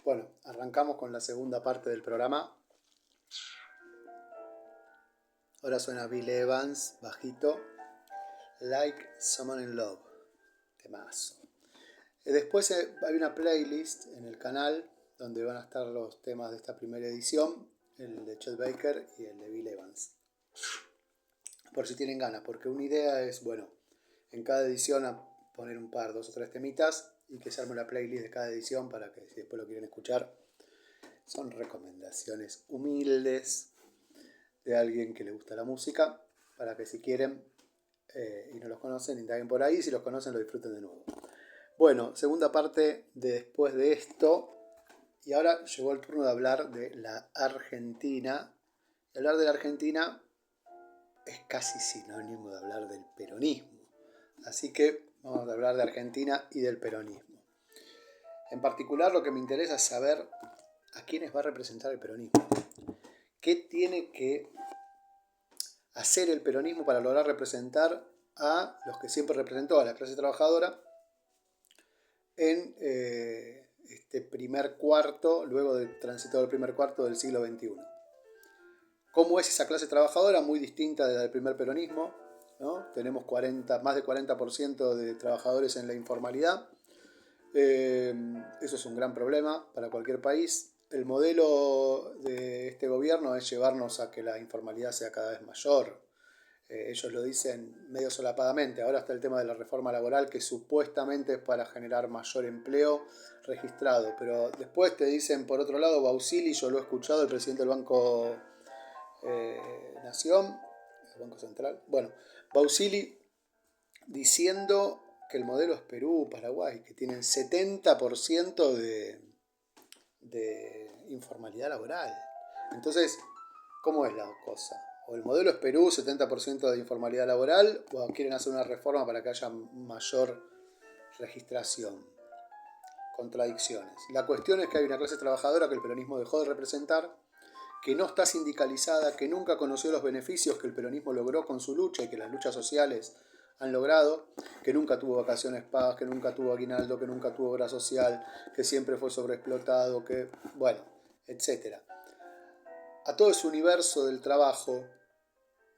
Bueno, arrancamos con la segunda parte del programa. Ahora suena Bill Evans, bajito. Like Someone in Love. Temazo. Después hay una playlist en el canal donde van a estar los temas de esta primera edición. El de Chet Baker y el de Bill Evans. Por si tienen ganas, porque una idea es, bueno, en cada edición a poner un par, 2 o 3 temitas y que se arme la playlist de cada edición para que si después lo quieren escuchar. Son recomendaciones humildes de alguien que le gusta la música, para que si quieren y no los conocen, indaguen por ahí, si los conocen lo disfruten de nuevo. Bueno, segunda parte de después de esto, y ahora llegó el turno de hablar de la Argentina. Y hablar de la Argentina es casi sinónimo de hablar del peronismo, así que vamos a hablar de Argentina y del peronismo. En particular lo que me interesa es saber a quiénes va a representar el peronismo. ¿Qué tiene que hacer el peronismo para lograr representar a los que siempre representó, a la clase trabajadora, en este primer cuarto, luego del transitado del primer cuarto del siglo XXI? ¿Cómo es esa clase trabajadora? Muy distinta de la del primer peronismo, ¿no? Tenemos más de 40% de trabajadores en la informalidad. Eso es un gran problema para cualquier país. El modelo de este gobierno es llevarnos a que la informalidad sea cada vez mayor. Ellos lo dicen medio solapadamente. Ahora está el tema de la reforma laboral, que supuestamente es para generar mayor empleo registrado, pero después te dicen, por otro lado, Bausili, yo lo he escuchado, el presidente del Banco Nación, el Banco Central, bueno, Bausili diciendo que el modelo es Perú, Paraguay, que tienen 70% de informalidad laboral. Entonces, ¿cómo es la cosa? O el modelo es Perú, 70% de informalidad laboral, o quieren hacer una reforma para que haya mayor registración. Contradicciones. La cuestión es que hay una clase trabajadora que el peronismo dejó de representar, que no está sindicalizada, que nunca conoció los beneficios que el peronismo logró con su lucha y que las luchas sociales han logrado, que nunca tuvo vacaciones pagas, que nunca tuvo aguinaldo, que nunca tuvo obra social, que siempre fue sobreexplotado, que, bueno, etc. A todo ese universo del trabajo,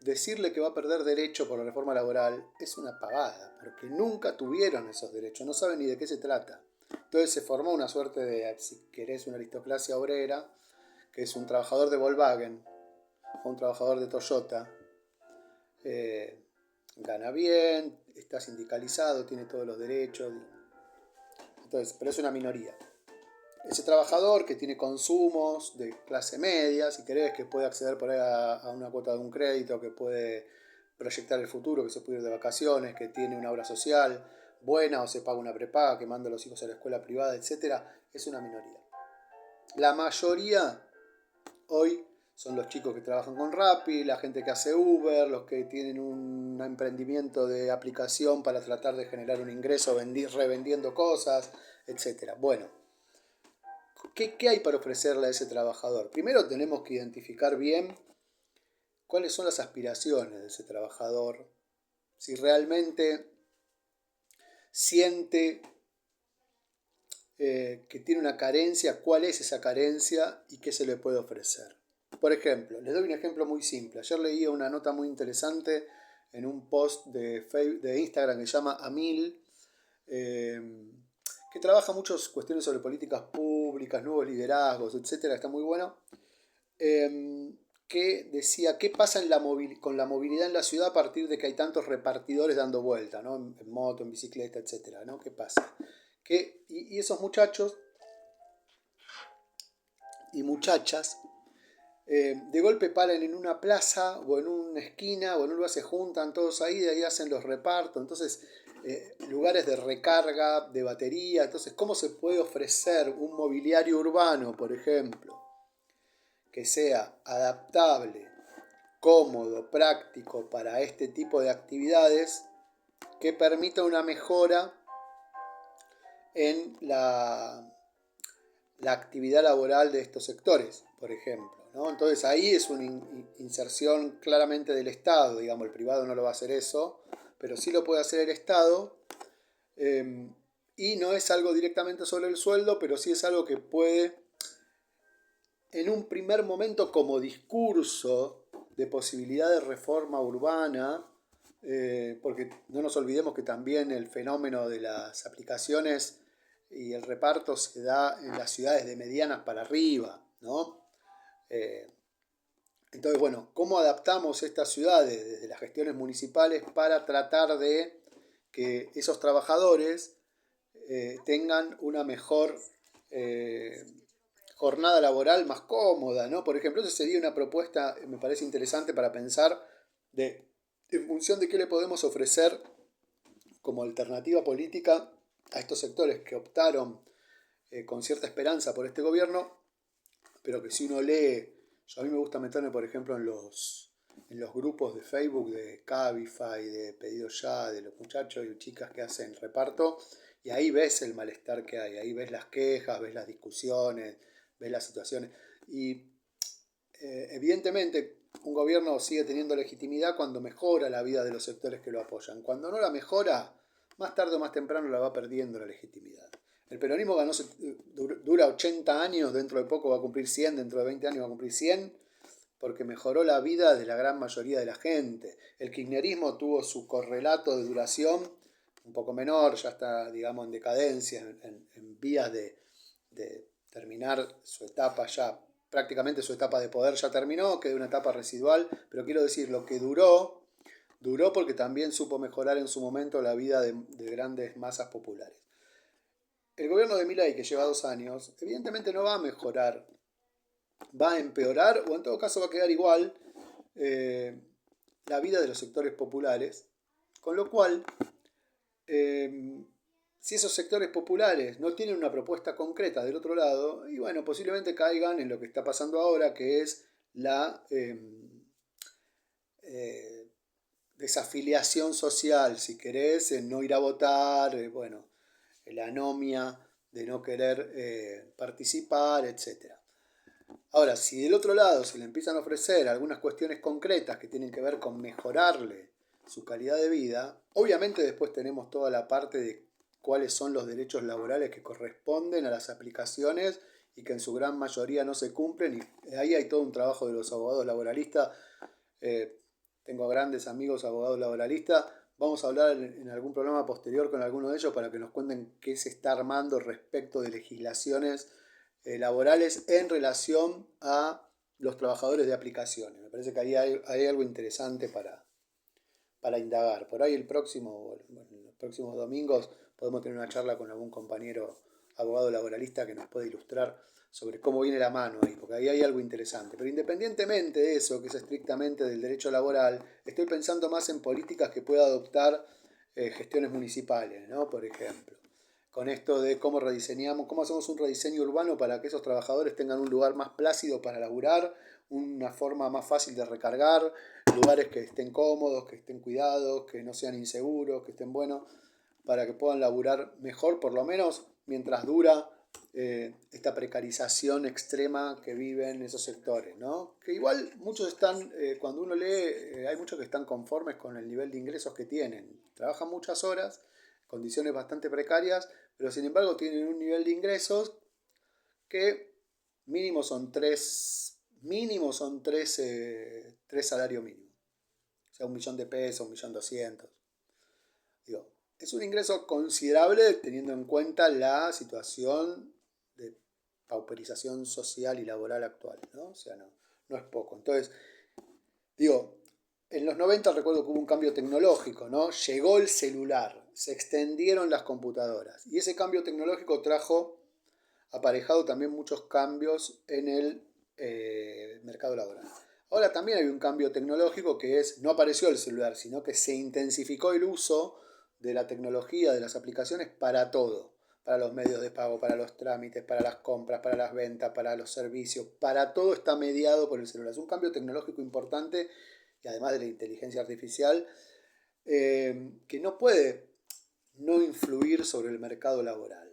decirle que va a perder derecho por la reforma laboral es una pavada, porque nunca tuvieron esos derechos, no saben ni de qué se trata. Entonces se formó una suerte de, si querés, una aristocracia obrera, que es un trabajador de Volkswagen o un trabajador de Toyota, gana bien, está sindicalizado, tiene todos los derechos, entonces, pero es una minoría. Ese trabajador que tiene consumos de clase media, si querés, que puede acceder por ahí a una cuota de un crédito, que puede proyectar el futuro, que se puede ir de vacaciones, que tiene una obra social buena o se paga una prepaga, que manda a los hijos a la escuela privada, etc., es una minoría. La mayoría hoy son los chicos que trabajan con Rappi, la gente que hace Uber, los que tienen un emprendimiento de aplicación para tratar de generar un ingreso revendiendo cosas, etc. Bueno, ¿qué hay para ofrecerle a ese trabajador? Primero tenemos que identificar bien cuáles son las aspiraciones de ese trabajador, si realmente siente que tiene una carencia, cuál es esa carencia y qué se le puede ofrecer. Por ejemplo, les doy un ejemplo muy simple. Ayer leí una nota muy interesante en un post de Instagram que se llama Amil, que trabaja muchas cuestiones sobre políticas públicas, nuevos liderazgos, etc. Está muy bueno. Que decía, ¿qué pasa con la movilidad en la ciudad a partir de que hay tantos repartidores dando vuelta, ¿no? En moto, en bicicleta, etc., ¿no? ¿Qué pasa? Y esos muchachos y muchachas de golpe paran en una plaza o en una esquina o en un lugar, se juntan todos ahí, de ahí hacen los repartos. Entonces, lugares de recarga de batería. Entonces, ¿cómo se puede ofrecer un mobiliario urbano, por ejemplo, que sea adaptable, cómodo, práctico para este tipo de actividades, que permita una mejora en la actividad laboral de estos sectores, por ejemplo, ¿no? Entonces ahí es una inserción claramente del Estado, digamos, el privado no lo va a hacer eso, pero sí lo puede hacer el Estado, y no es algo directamente sobre el sueldo, pero sí es algo que puede, en un primer momento como discurso de posibilidad de reforma urbana, porque no nos olvidemos que también el fenómeno de las aplicaciones y el reparto se da en las ciudades de medianas para arriba, ¿no? Eh, entonces, bueno, ¿cómo adaptamos estas ciudades desde las gestiones municipales para tratar de que esos trabajadores tengan una mejor jornada laboral más cómoda, ¿no? Por ejemplo, esa sería una propuesta, me parece interesante para pensar en función de qué le podemos ofrecer como alternativa política a estos sectores que optaron con cierta esperanza por este gobierno, pero que si uno lee, a mí me gusta meterme, por ejemplo, en los grupos de Facebook de Cabify, de Pedido Ya, de los muchachos y chicas que hacen reparto, y ahí ves el malestar que hay, ahí ves las quejas, ves las discusiones, ves las situaciones. Y evidentemente un gobierno sigue teniendo legitimidad cuando mejora la vida de los sectores que lo apoyan. Cuando no la mejora, más tarde o más temprano la va perdiendo la legitimidad. El peronismo dura 80 años, dentro de poco va a cumplir 100, dentro de 20 años va a cumplir 100, porque mejoró la vida de la gran mayoría de la gente. El kirchnerismo tuvo su correlato de duración un poco menor, ya está, digamos, en decadencia, en vías de terminar su etapa ya, prácticamente su etapa de poder ya terminó, quedó una etapa residual, pero quiero decir, lo que duró porque también supo mejorar en su momento la vida de grandes masas populares. El gobierno de Milei, que lleva 2 años, evidentemente no va a mejorar, va a empeorar o en todo caso va a quedar igual la vida de los sectores populares, con lo cual, si esos sectores populares no tienen una propuesta concreta del otro lado, y bueno, posiblemente caigan en lo que está pasando ahora, que es la desafiliación social, si querés, en no ir a votar, bueno, la anomia de no querer participar, etcétera. Ahora, si del otro lado se le empiezan a ofrecer algunas cuestiones concretas que tienen que ver con mejorarle su calidad de vida, obviamente después tenemos toda la parte de cuáles son los derechos laborales que corresponden a las aplicaciones y que en su gran mayoría no se cumplen, y ahí hay todo un trabajo de los abogados laboralistas. Tengo grandes amigos abogados laboralistas. Vamos a hablar en algún programa posterior con alguno de ellos para que nos cuenten qué se está armando respecto de legislaciones laborales en relación a los trabajadores de aplicaciones. Me parece que ahí hay algo interesante para indagar. Por ahí los próximos domingos podemos tener una charla con algún compañero abogado laboralista que nos pueda ilustrar sobre cómo viene la mano ahí, porque ahí hay algo interesante. Pero independientemente de eso, que es estrictamente del derecho laboral, estoy pensando más en políticas que pueda adoptar gestiones municipales, ¿no? Por ejemplo, con esto de cómo rediseñamos, cómo hacemos un rediseño urbano para que esos trabajadores tengan un lugar más plácido para laburar, una forma más fácil de recargar, lugares que estén cómodos, que estén cuidados, que no sean inseguros, que estén buenos, para que puedan laburar mejor, por lo menos mientras dura esta precarización extrema que viven esos sectores, ¿no? Que igual muchos están, cuando uno lee, hay muchos que están conformes con el nivel de ingresos que tienen. Trabajan muchas horas, condiciones bastante precarias, pero sin embargo tienen un nivel de ingresos que tres salarios mínimos. O sea, 1.000.000 de pesos, 1.200.000. Digo, es un ingreso considerable teniendo en cuenta la situación de pauperización social y laboral actual, ¿no? O sea, no es poco. Entonces, digo, en los 90 recuerdo que hubo un cambio tecnológico, ¿no? Llegó el celular, se extendieron las computadoras y ese cambio tecnológico trajo aparejado también muchos cambios en el mercado laboral. Ahora también hay un cambio tecnológico que es, no apareció el celular, sino que se intensificó el uso de la tecnología, de las aplicaciones para todo, para los medios de pago, para los trámites, para las compras, para las ventas, para los servicios, para todo está mediado por el celular. Es un cambio tecnológico importante y además de la inteligencia artificial que no puede no influir sobre el mercado laboral.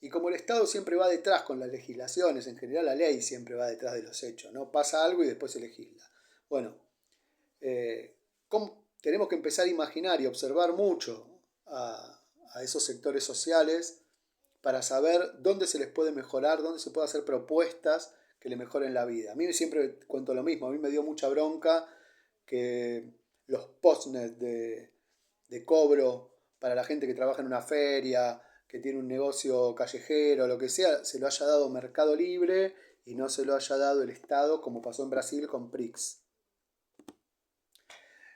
Y como el Estado siempre va detrás con las legislaciones, en general la ley siempre va detrás de los hechos, ¿no? Pasa algo y después se legisla. Bueno, tenemos que empezar a imaginar y observar mucho a a esos sectores sociales para saber dónde se les puede mejorar, dónde se puede hacer propuestas que le mejoren la vida. A mí siempre cuento lo mismo, a mí me dio mucha bronca que los postnet de cobro para la gente que trabaja en una feria, que tiene un negocio callejero, lo que sea, se lo haya dado Mercado Libre y no se lo haya dado el Estado, como pasó en Brasil con Prix.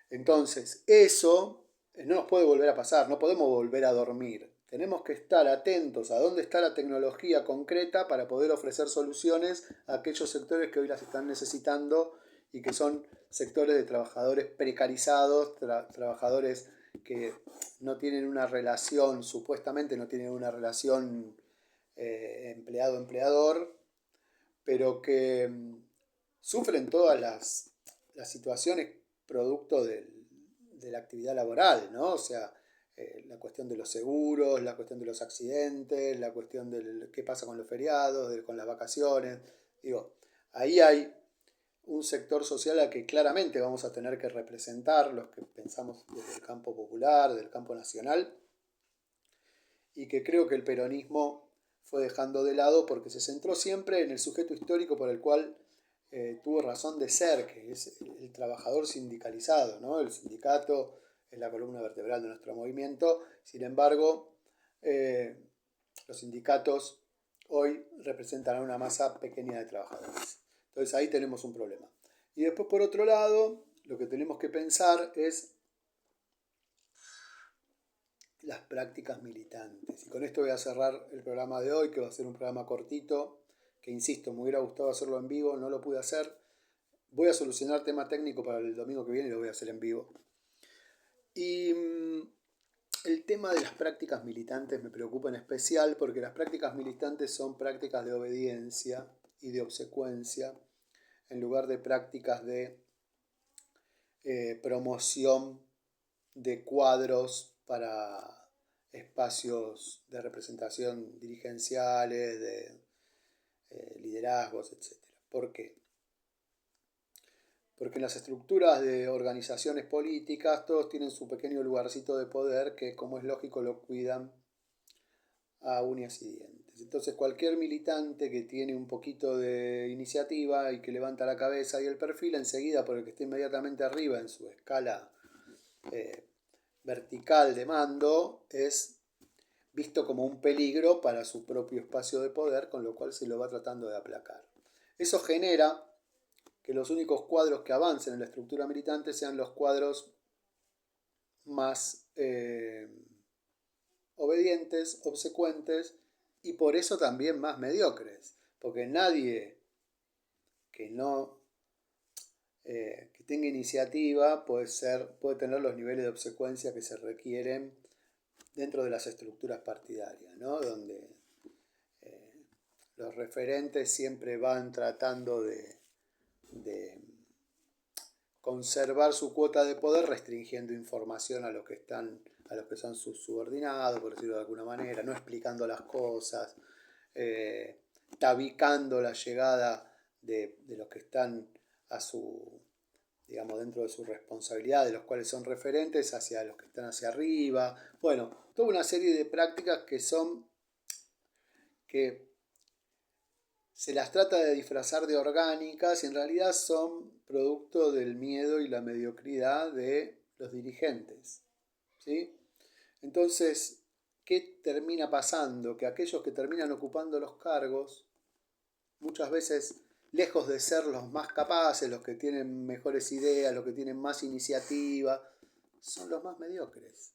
Entonces, eso no nos puede volver a pasar, no podemos volver a dormir. Tenemos que estar atentos a dónde está la tecnología concreta para poder ofrecer soluciones a aquellos sectores que hoy las están necesitando y que son sectores de trabajadores precarizados, trabajadores que no tienen una relación, supuestamente no tienen una relación empleado-empleador, pero que sufren todas las situaciones producto de la actividad laboral, ¿no? O sea, la cuestión de los seguros, la cuestión de los accidentes, la cuestión de qué pasa con los feriados, con las vacaciones. Digo, ahí hay un sector social al que claramente vamos a tener que representar los que pensamos desde el campo popular, del campo nacional, y que creo que el peronismo fue dejando de lado porque se centró siempre en el sujeto histórico por el cual tuvo razón de ser, que es el trabajador sindicalizado, ¿no? El sindicato es la columna vertebral de nuestro movimiento. Sin embargo, los sindicatos hoy representan a una masa pequeña de trabajadores. Entonces ahí tenemos un problema. Y después, por otro lado, lo que tenemos que pensar es las prácticas militantes. Y con esto voy a cerrar el programa de hoy, que va a ser un programa cortito, que insisto, me hubiera gustado hacerlo en vivo, no lo pude hacer. Voy a solucionar tema técnico para el domingo que viene y lo voy a hacer en vivo. Y el tema de las prácticas militantes me preocupa en especial porque las prácticas militantes son prácticas de obediencia y de obsecuencia en lugar de prácticas de promoción de cuadros para espacios de representación dirigenciales, de liderazgos, etc. ¿Por qué? Porque en las estructuras de organizaciones políticas todos tienen su pequeño lugarcito de poder que, como es lógico, lo cuidan a uñas y dientes. Entonces cualquier militante que tiene un poquito de iniciativa y que levanta la cabeza y el perfil, enseguida por el que esté inmediatamente arriba en su escala vertical de mando, es visto como un peligro para su propio espacio de poder, con lo cual se lo va tratando de aplacar. Eso genera que los únicos cuadros que avancen en la estructura militante sean los cuadros más obedientes, obsecuentes y por eso también más mediocres, porque nadie que no que tenga iniciativa puede tener los niveles de obsecuencia que se requieren dentro de las estructuras partidarias, ¿no? Donde los referentes siempre van tratando de conservar su cuota de poder restringiendo información a los que son sus subordinados, por decirlo de alguna manera, no explicando las cosas, tabicando la llegada de los que están digamos, dentro de su responsabilidad, de los cuales son referentes, hacia los que están hacia arriba. Bueno, toda una serie de prácticas que se las trata de disfrazar de orgánicas y en realidad son producto del miedo y la mediocridad de los dirigentes, ¿sí? Entonces, ¿qué termina pasando? Que aquellos que terminan ocupando los cargos, muchas veces, lejos de ser los más capaces, los que tienen mejores ideas, los que tienen más iniciativa, son los más mediocres.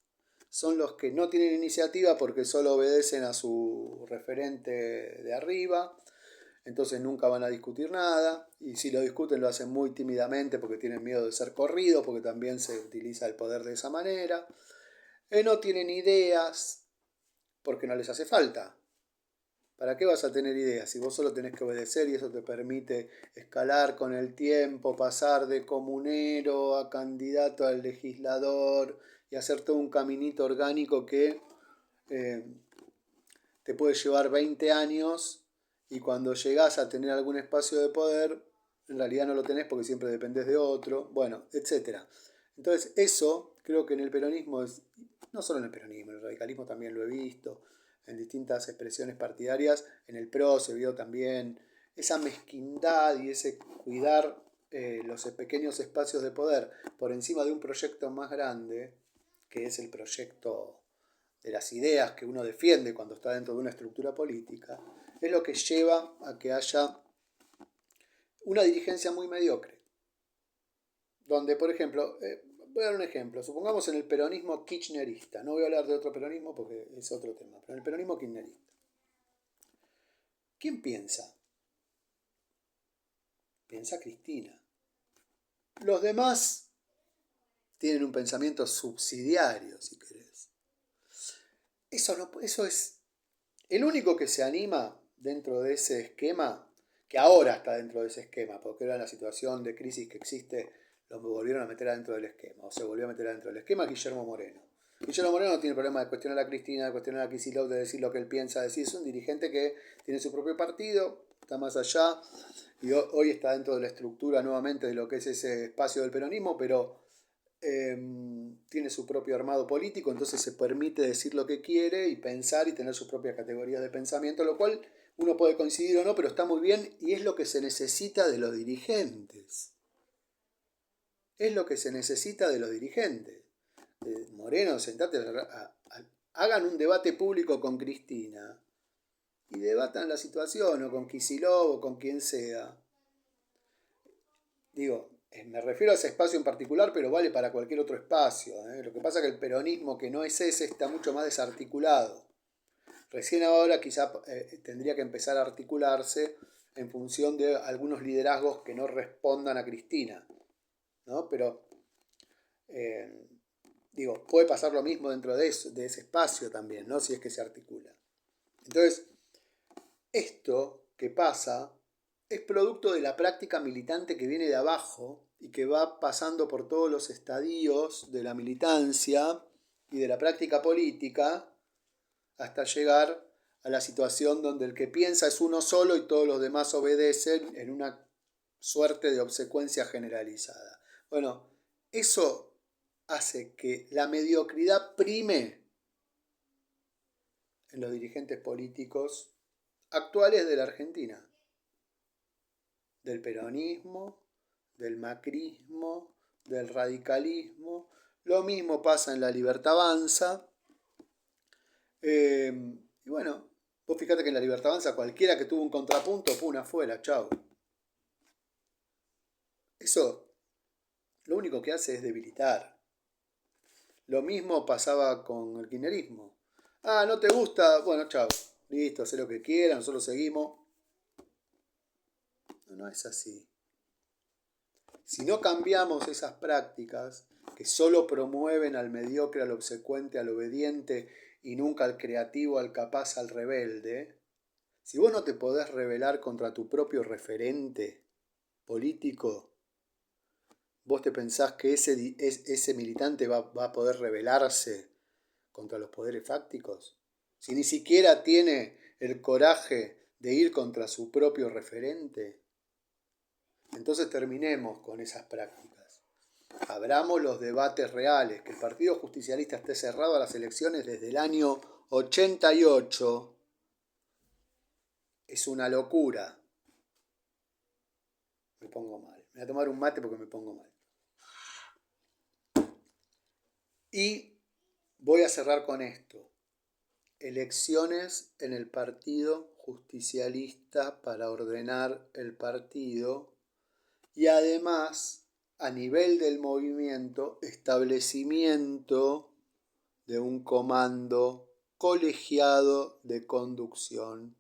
Son los que no tienen iniciativa porque solo obedecen a su referente de arriba. Entonces nunca van a discutir nada, y si lo discuten lo hacen muy tímidamente porque tienen miedo de ser corridos, porque también se utiliza el poder de esa manera. No tienen ideas porque no les hace falta. ¿Para qué vas a tener ideas si vos solo tenés que obedecer y eso te permite escalar con el tiempo, pasar de comunero a candidato al legislador y hacer todo un caminito orgánico que te puede llevar 20 años? Y cuando llegás a tener algún espacio de poder, en realidad no lo tenés porque siempre dependés de otro, bueno, etc. Entonces eso Creo que en el peronismo, no solo en el peronismo, en el radicalismo también lo he visto, en distintas expresiones partidarias, en el PRO se vio también esa mezquindad y ese cuidar los pequeños espacios de poder por encima de un proyecto más grande, que es el proyecto de las ideas que uno defiende cuando está dentro de una estructura política, es lo que lleva a que haya una dirigencia muy mediocre. Donde, por ejemplo, voy a dar un ejemplo, supongamos en el peronismo kirchnerista, no voy a hablar de otro peronismo porque es otro tema, pero en el peronismo kirchnerista. ¿Quién piensa? Piensa Cristina. Los demás tienen un pensamiento subsidiario, si querés. Eso es el único que se anima dentro de ese esquema, que ahora está dentro de ese esquema, porque era la situación de crisis que existe, lo volvieron a meter adentro del esquema, o se volvió a meter adentro del esquema, Guillermo Moreno. Guillermo Moreno no tiene problema de cuestionar a Cristina, de cuestionar a Kicillof, de decir lo que él piensa, de decir, es un dirigente que tiene su propio partido, está más allá, y hoy está dentro de la estructura nuevamente de lo que es ese espacio del peronismo, pero tiene su propio armado político, entonces se permite decir lo que quiere y pensar y tener sus propias categorías de pensamiento, lo cual uno puede coincidir o no, pero está muy bien y es lo que se necesita de los dirigentes. Es lo que se necesita de los dirigentes. Moreno, sentate, hagan un debate público con Cristina y debatan la situación, o con Kicillof o con quien sea. Digo, me refiero a ese espacio en particular, pero vale para cualquier otro espacio. Lo que pasa es que el peronismo, que no es ese, está mucho más desarticulado. Recién ahora quizá tendría que empezar a articularse en función de algunos liderazgos que no respondan a Cristina, ¿no? Pero, digo, puede pasar lo mismo dentro de ese espacio también, ¿no? Si es que se articula. Entonces, esto que pasa es producto de la práctica militante que viene de abajo y que va pasando por todos los estadios de la militancia y de la práctica política hasta llegar a la situación donde el que piensa es uno solo y todos los demás obedecen en una suerte de obsecuencia generalizada. Bueno, eso hace que la mediocridad prime en los dirigentes políticos actuales de la Argentina, del peronismo, del macrismo, del radicalismo. Lo mismo pasa en La Libertad Avanza. Y bueno, vos fíjate que en La Libertad Avanza cualquiera que tuvo un contrapunto, pum, afuera, chao. Eso lo único que hace es debilitar. Lo mismo pasaba con el kirchnerismo. Ah, ¿no te gusta? Bueno, chao. Listo, haz lo que quieran, nosotros seguimos. No, no es así. Si no cambiamos esas prácticas que solo promueven al mediocre, al obsecuente, al obediente y nunca al creativo, al capaz, al rebelde, si vos no te podés rebelar contra tu propio referente político, vos te pensás que ese militante va a poder rebelarse contra los poderes fácticos, si ni siquiera tiene el coraje de ir contra su propio referente. Entonces terminemos con esas prácticas. Abramos los debates reales. Que el Partido Justicialista esté cerrado a las elecciones desde el año 88 es una locura. Me pongo mal. Me voy a tomar un mate porque me pongo mal. Y voy a cerrar con esto. Elecciones en el Partido Justicialista para ordenar el partido y además, a nivel del movimiento, establecimiento de un comando colegiado de conducción,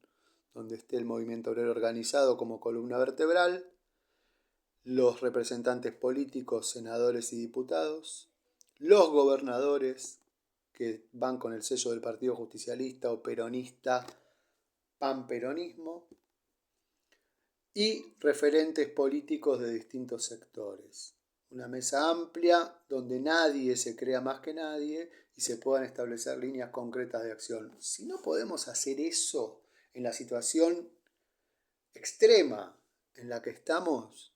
donde esté el movimiento obrero organizado como columna vertebral, los representantes políticos, senadores y diputados, los gobernadores que van con el sello del Partido Justicialista o peronista, panperonismo, y referentes políticos de distintos sectores. Una mesa amplia donde nadie se crea más que nadie y se puedan establecer líneas concretas de acción. Si no podemos hacer eso en la situación extrema en la que estamos,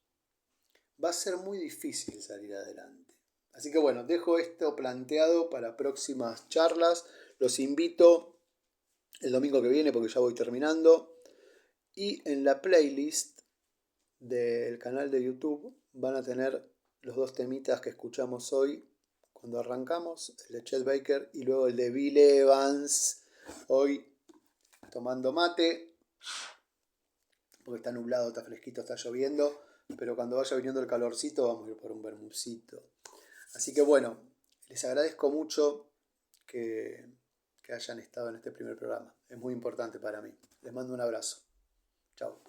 va a ser muy difícil salir adelante. Así que bueno, dejo esto planteado para próximas charlas. Los invito el domingo que viene porque ya voy terminando. Y en la playlist del canal de YouTube van a tener los dos temitas que escuchamos hoy cuando arrancamos, el de Chet Baker y luego el de Bill Evans. Hoy tomando mate, porque está nublado, está fresquito, está lloviendo, pero cuando vaya viniendo el calorcito vamos a ir por un vermucito. Así que bueno, les agradezco mucho que hayan estado en este primer programa. Es muy importante para mí. Les mando un abrazo. Chao.